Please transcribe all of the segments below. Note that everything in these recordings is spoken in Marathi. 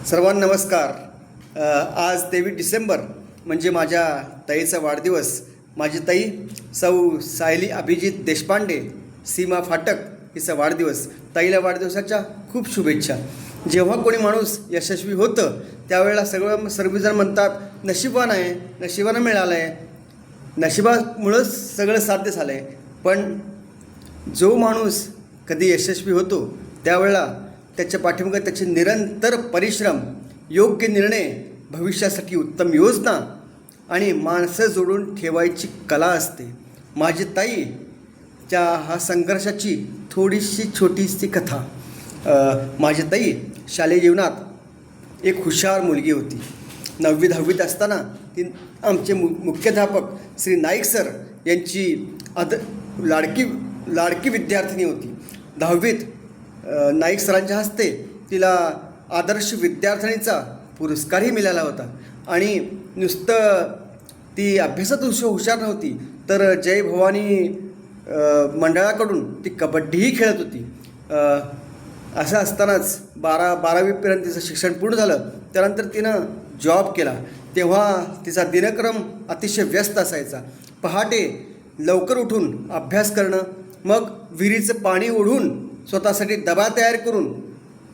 सर्वांना नमस्कार. आज 23 डिसेंबर म्हणजे माझ्या ताईचा वाढदिवस. माझी ताई सौ सायली अभिजित देशपांडे, सीमा फाटक हिचा वाढदिवस. ताईला वाढदिवसाच्या खूप शुभेच्छा. जेव्हा कोणी माणूस यशस्वी होतं त्यावेळेला सर्वजण म्हणतात नशिबानं आहे, नशिबानं मिळालं आहे, नशिबामुळंच सगळं साध्य झालं आहे. पण जो माणूस कधी यशस्वी होतो त्यावेळेला त्याच्या पाठीमागे त्याचे निरंतर परिश्रम, योग्य निर्णय, भविष्यासाठी उत्तम योजना आणि माणसं जोडून ठेवायची कला असते. माझी ताईच्या ह्या संघर्षाची थोडीशी छोटीशी कथा. माझी ताई शालेय जीवनात एक हुशार मुलगी होती. 9वी-10वीत असताना ती आमचे मुख्याध्यापक श्री नाईक सर यांची लाडकी विद्यार्थिनी होती. 10वीत नाईक सरांच्या हस्ते तिला आदर्श विद्यार्थिनीचा पुरस्कारही मिळाला होता. आणि नुसतं ती अभ्यासात हुशार नव्हती तर जय भवानी मंडळाकडून ती कबड्डीही खेळत होती. असं असतानाच 12वीपर्यंत तिचं शिक्षण पूर्ण झालं. त्यानंतर तिनं जॉब केला. तेव्हा तिचा दिनक्रम अतिशय व्यस्त असायचा. पहाटे लवकर उठून अभ्यास करणं, मग विहिरीचं पाणी ओढून स्वतःसाठी डबा तयार करून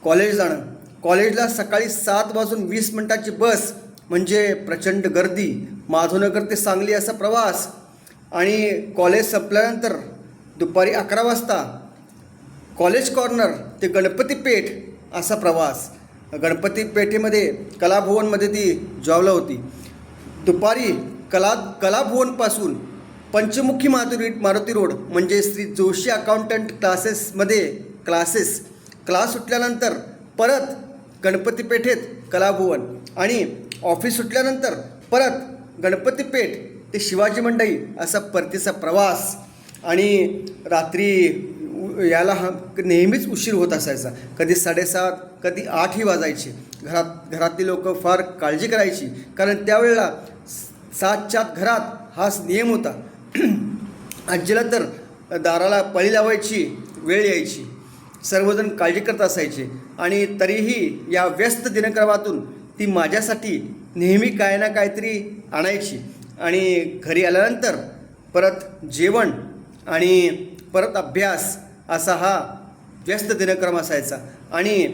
कॉलेज जाणं. कॉलेजला सकाळी 7:20 बस म्हणजे प्रचंड गर्दी. माधवनगर ते सांगली असा प्रवास. आणि कॉलेज संपल्यानंतर दुपारी 11 वाजता कॉलेज कॉर्नर ते गणपती पेठ असा प्रवास. गणपती पेठेमध्ये कलाभवनमध्ये ती जॉबला होती. दुपारी कलाभवनपासून पंचमुखी मारुती रोड म्हणजे श्री जोशी अकाउंटंट क्लास सुटल्यानंतर परत गणपती पेठेत कलाभवन आणि ऑफिस सुटल्यानंतर परत गणपती पेठ ते शिवाजी मंडई असा परतीचा प्रवास. आणि रात्री याला नेहमीच उशीर होत असायचा. कधी 7:30, कधी 8ही वाजायचे. घरातली लोक फार काळजी करायची, कारण त्यावेळेला 7च्या आत घरात हाच नियम होता. आजीला तर दाराला पळी लावायची वेळ यायची. सर्वजण काळजी करत असायचे. आणि तरीही या व्यस्त दिनक्रमातून ती माझ्यासाठी नेहमी काय ना काहीतरी आणायची. आणि घरी आल्यानंतर परत जेवण आणि परत अभ्यास असा हा व्यस्त दिनक्रम असायचा. आणि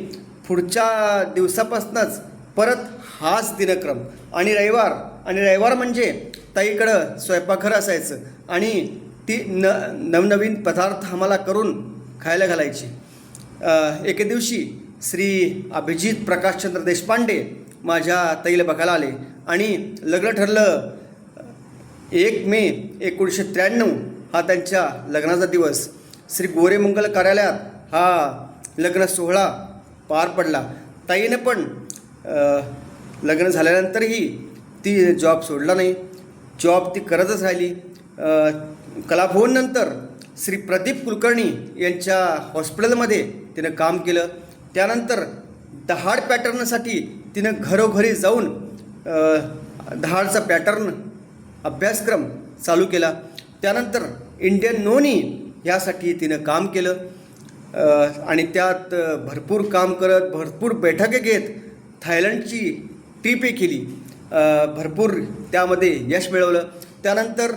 पुढच्या दिवसापासूनच परत हाच दिनक्रम. आणि रविवार म्हणजे ताईकडं स्वयंपाकघर असायचं आणि ती नवनवीन पदार्थ आम्हाला करून खायला घालायची. एके दिवशी श्री अभिजित प्रकाशचंद्र देशपांडे माझ्या ताईला बघायला आले आणि लग्न ठरलं. 1 मे 1993 हा त्यांच्या लग्नाचा दिवस. श्री गोरेमंगल कार्यालयात हा लग्न सोहळा पार पडला. ताईनं पण लग्न झाल्यानंतरही ती जॉब सोडला नाही. जॉब ती करतच राहिली. कलाभवननंतर श्री प्रदीप कुलकर्णी यांच्या हॉस्पिटलमध्ये तिनं काम केलं. त्यानंतर दहाड पॅटर्नसाठी तिनं घरोघरी जाऊन दहाडचा पॅटर्न अभ्यासक्रम चालू केला. त्यानंतर इंडियन नोनी यासाठी तिनं काम केलं. आणि त्यात भरपूर काम करत, भरपूर बैठके घेत थायलंडची ट्रिपही केली. भरपूर त्यामध्ये यश मिळवलं. त्यानंतर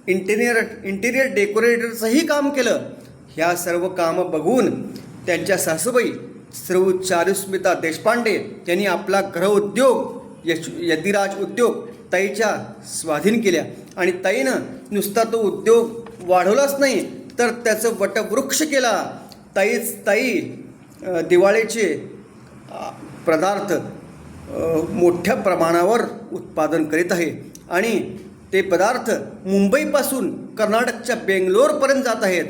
इंटिरियर डेकोरेटरचंही काम केलं. ह्या सर्व कामं बघून त्यांच्या सासूबाई श्री चारुस्मिता देशपांडे यांनी आपला गृहउद्योग यतिराज उद्योग ताईच्या स्वाधीन केल्या. आणि ताईनं नुसता तो उद्योग वाढवलाच नाही तर त्याचं वटवृक्ष केला. ताई दिवाळीचे पदार्थ मोठ्या प्रमाणावर उत्पादन करीत आहे. आणि ते पदार्थ मुंबईपासून कर्नाटकच्या बेंगलोरपर्यंत जात आहेत.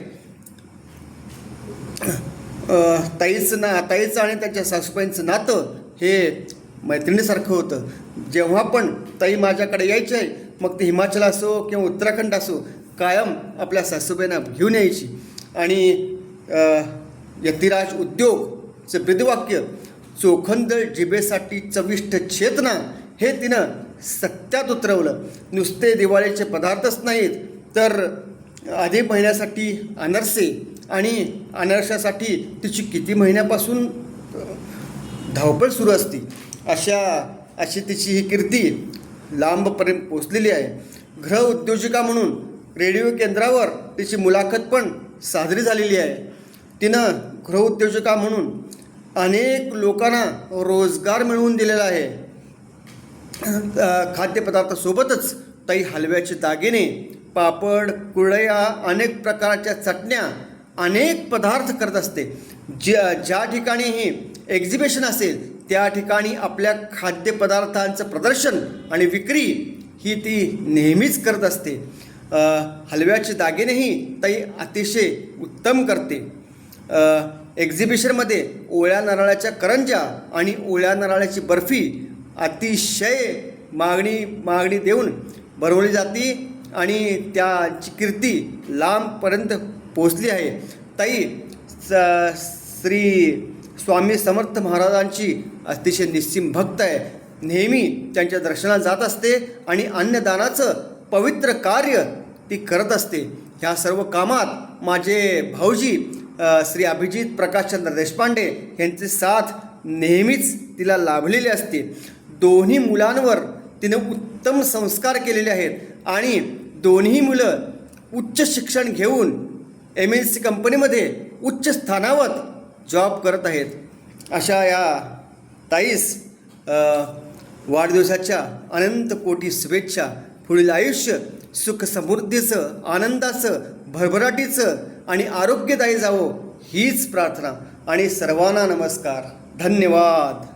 ताईचं आणि त्यांच्या सासूबाईंचं नातं हे मैत्रिणीसारखं होतं. जेव्हा पण ताई माझ्याकडे यायचे, मग ते हिमाचल असो किंवा उत्तराखंड असो, कायम आपल्या सासूबाईंना घेऊन यायची. आणि यतिराज उद्योगचं ब्रीदवाक्य चोखंदळ जिभेसाठी चविष्ट चेतना हे तिनं सत्यात उतरवलं. नुसते दिवाळीचे पदार्थच नाहीत तर अधिक महिन्यासाठी अनरसे आणि अनरशासाठी तिची किती महिन्यापासून धावपळ सुरू असते. अशी तिची ही कीर्ती लांबपर्यंत पोचलेली आहे. गृह उद्योजिका म्हणून रेडिओ केंद्रावर तिची मुलाखत पण साजरी झालेली आहे. तिनं गृहउद्योजिका म्हणून अनेक लोकांना रोजगार मिळवून दिलेला आहे. खाद्यपदार्थासोबतच ताई हलव्याचे दागिने, पापड, कुरडया, अनेक प्रकारच्या चटण्या, अनेक पदार्थ करत असते. ज्या ठिकाणीही एक्झिबिशन असेल त्या ठिकाणी आपल्या खाद्यपदार्थांचं प्रदर्शन आणि विक्री ही ती नेहमीच करत असते. हलव्याचे दागिनेही ताई अतिशय उत्तम करते. एक्झिबिशनमध्ये ओल्या नारळाच्या करंज्या आणि ओल्या नारळाची बर्फी अतिशय मागणी देऊन बनवली जाते आणि त्याची कीर्ती लांबपर्यंत पोचली आहे. ताई श्री स्वामी समर्थ महाराजांची अतिशय निस्सीम भक्त आहे. नेहमी त्यांच्या दर्शनाला जात असते आणि अन्नदानाचं पवित्र कार्य ती करत असते. ह्या सर्व कामात माझे भाऊजी श्री अभिजित प्रकाशचंद्र देशपांडे यांचे साथ नेहमीच तिला लाभलेले असते. दोन्ही मुलांवर तिनं उत्तम संस्कार केलेले आहेत आणि दोन्ही मुलं उच्च शिक्षण घेऊन MNC कंपनीमध्ये उच्च स्थानावर जॉब करत आहेत. अशा या ताईस वाढदिवसाच्या अनंत कोटी शुभेच्छा. पुढील आयुष्य सुख समृद्धीचं, आनंदाचं, भरभराटीचं आणि आरोग्यदायी जावो हीच प्रार्थना आणि सर्वांना नमस्कार. धन्यवाद.